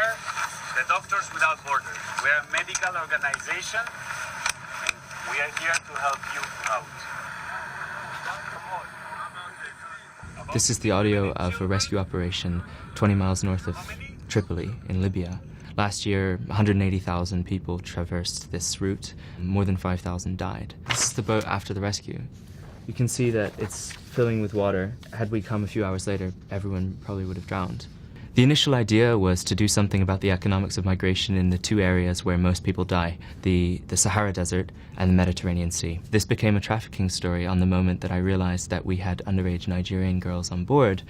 are the Doctors Without Borders. We are a medical organization, and we are here to help you out. This is the audio of a rescue operation 20 miles north of Tripoli in Libya. Last year, 180,000 people traversed this route. More than 5,000 died. This is the boat after the rescue. You can see that it's filling with water. Had we come a few hours later, everyone probably would have drowned. The initial idea was to do something about the economics of migration in the two areas where most people die, the Sahara Desert and the Mediterranean Sea. This became a trafficking story on the moment that I realized that we had underage Nigerian girls on board,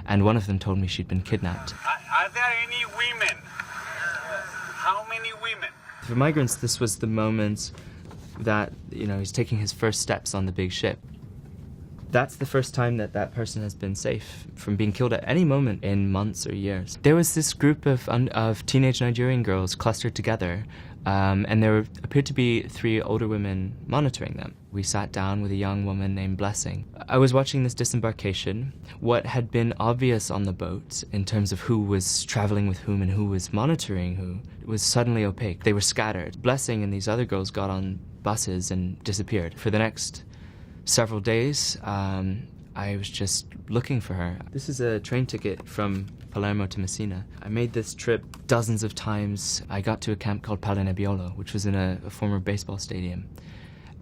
and one of them told me she'd been kidnapped. Are there any women? How many women? For migrants, this was the moment that, he's taking his first steps on the big ship. That's the first time that that person has been safe from being killed at any moment in months or years. There was this group of teenage Nigerian girls clustered together, and there appeared to be 3 older women monitoring them. We sat down with a young woman named Blessing. I was watching this disembarkation. What had been obvious on the boat in terms of who was traveling with whom and who was monitoring who was suddenly opaque. They were scattered. Blessing and these other girls got on buses and disappeared. For the next several days, I was just looking for her. This is a train ticket from Palermo to Messina. I made this trip dozens of times. I got to a camp called Palenebbiolo, which was in a former baseball stadium.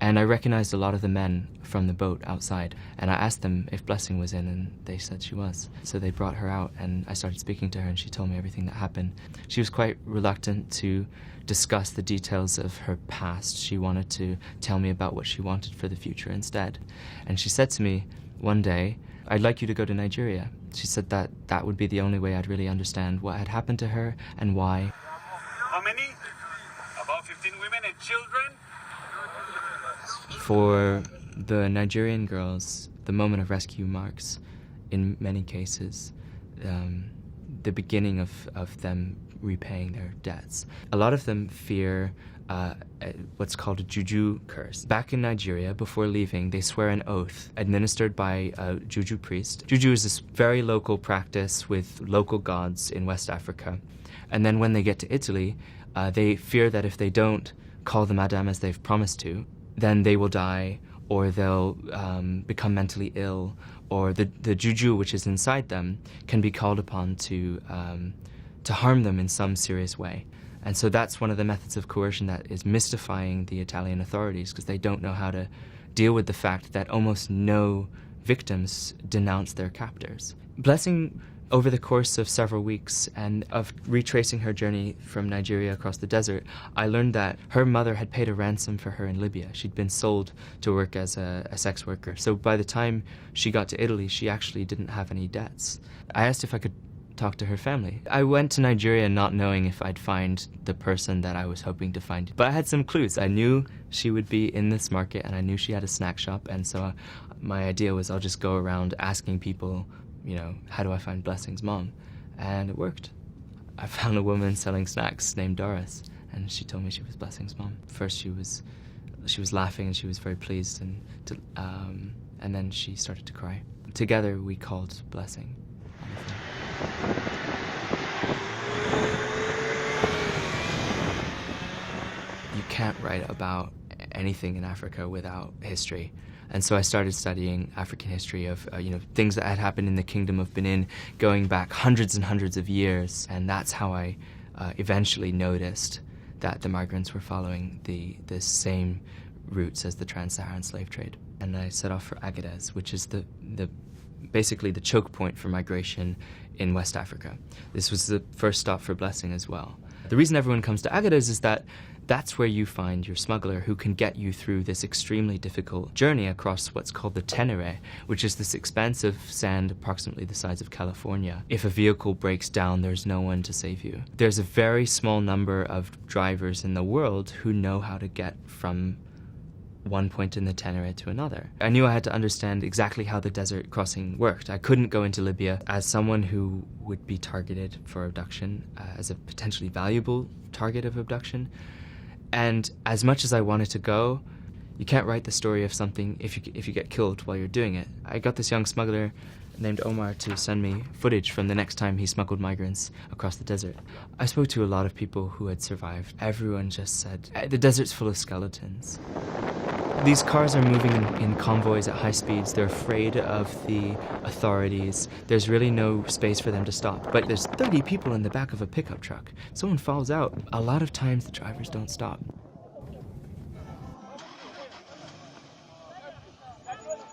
And I recognized a lot of the men from the boat outside. And I asked them if Blessing was in, and they said she was. So they brought her out, and I started speaking to her, and she told me everything that happened. She was quite reluctant to discuss the details of her past. She wanted to tell me about what she wanted for the future instead. And she said to me one day, "I'd like you to go to Nigeria." She said that that would be the only way I'd really understand what had happened to her and why. How many? About 15 women and children? For the Nigerian girls, the moment of rescue marks, in many cases, the beginning of them repaying their debts. A lot of them fear what's called a juju curse. Back in Nigeria, before leaving, they swear an oath administered by a juju priest. Juju is this very local practice with local gods in West Africa. And then when they get to Italy, they fear that if they don't call the madam as they've promised to, then they will die, or they'll become mentally ill, or the juju, which is inside them, can be called upon to harm them in some serious way. And so that's one of the methods of coercion that is mystifying the Italian authorities, because they don't know how to deal with the fact that almost no victims denounce their captors. Blessing, over the course of several weeks and of retracing her journey from Nigeria across the desert, I learned that her mother had paid a ransom for her in Libya. She'd been sold to work as a sex worker. So by the time she got to Italy, she actually didn't have any debts. I asked if I could talk to her family. I went to Nigeria not knowing if I'd find the person that I was hoping to find. But I had some clues. I knew she would be in this market, and I knew she had a snack shop, and so my idea was I'll just go around asking people, how do I find Blessing's mom? And it worked. I found a woman selling snacks named Doris, and she told me she was Blessing's mom. First she was laughing and she was very pleased, and then she started to cry. Together we called Blessing on the phone. You can't write about anything in Africa without history. And so I started studying African history of things that had happened in the Kingdom of Benin going back hundreds and hundreds of years. And that's how I eventually noticed that the migrants were following the same routes as the trans-Saharan slave trade. And I set off for Agadez, which is basically the choke point for migration in West Africa. This was the first stop for Blessing as well. The reason everyone comes to Agadez is that that's where you find your smuggler who can get you through this extremely difficult journey across what's called the Tenere, which is this expanse of sand approximately the size of California. If a vehicle breaks down, there's no one to save you. There's a very small number of drivers in the world who know how to get from one point in the Tenere to another. I knew I had to understand exactly how the desert crossing worked. I couldn't go into Libya as someone who would be targeted for abduction, as a potentially valuable target of abduction. And as much as I wanted to go, you can't write the story of something if you get killed while you're doing it. I got this young smuggler named Omar to send me footage from the next time he smuggled migrants across the desert. I spoke to a lot of people who had survived. Everyone just said, the desert's full of skeletons. These cars are moving in convoys at high speeds. They're afraid of the authorities. There's really no space for them to stop. But there's 30 people in the back of a pickup truck. Someone falls out. A lot of times the drivers don't stop.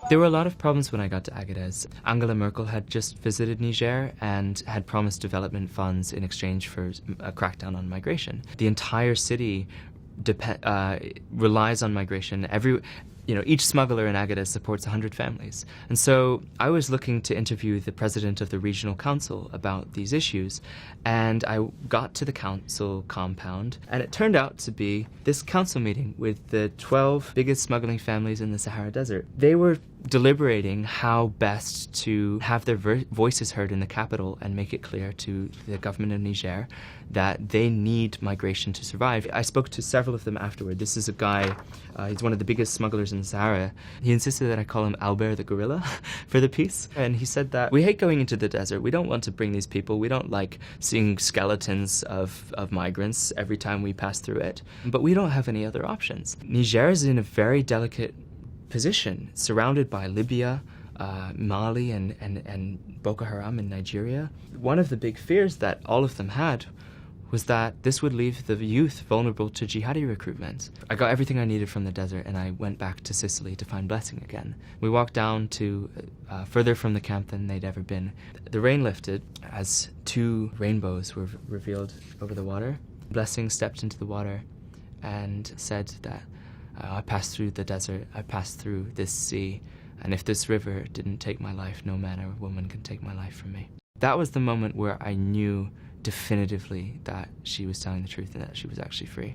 There were a lot of problems when I got to Agadez. Angela Merkel had just visited Niger and had promised development funds in exchange for a crackdown on migration. The entire city relies on migration. Each smuggler in Agadez supports 100 families. And so I was looking to interview the president of the regional council about these issues, and I got to the council compound, and it turned out to be this council meeting with the 12 biggest smuggling families in the Sahara Desert. They were deliberating how best to have their voices heard in the capital and make it clear to the government of Niger that they need migration to survive. I spoke to several of them afterward. This is a guy, he's one of the biggest smugglers in the Sahara. He insisted that I call him Albert the Gorilla for the piece. And he said that we hate going into the desert. We don't want to bring these people. We don't like seeing skeletons of migrants every time we pass through it. But we don't have any other options. Niger is in a very delicate position, surrounded by Libya, Mali, and Boko Haram in Nigeria. One of the big fears that all of them had was that this would leave the youth vulnerable to jihadi recruitment. I got everything I needed from the desert, and I went back to Sicily to find Blessing again. We walked down to further from the camp than they'd ever been. The rain lifted as 2 rainbows were revealed over the water. Blessing stepped into the water and said that I passed through the desert, I passed through this sea, and if this river didn't take my life, no man or woman can take my life from me. That was the moment where I knew definitively that she was telling the truth and that she was actually free.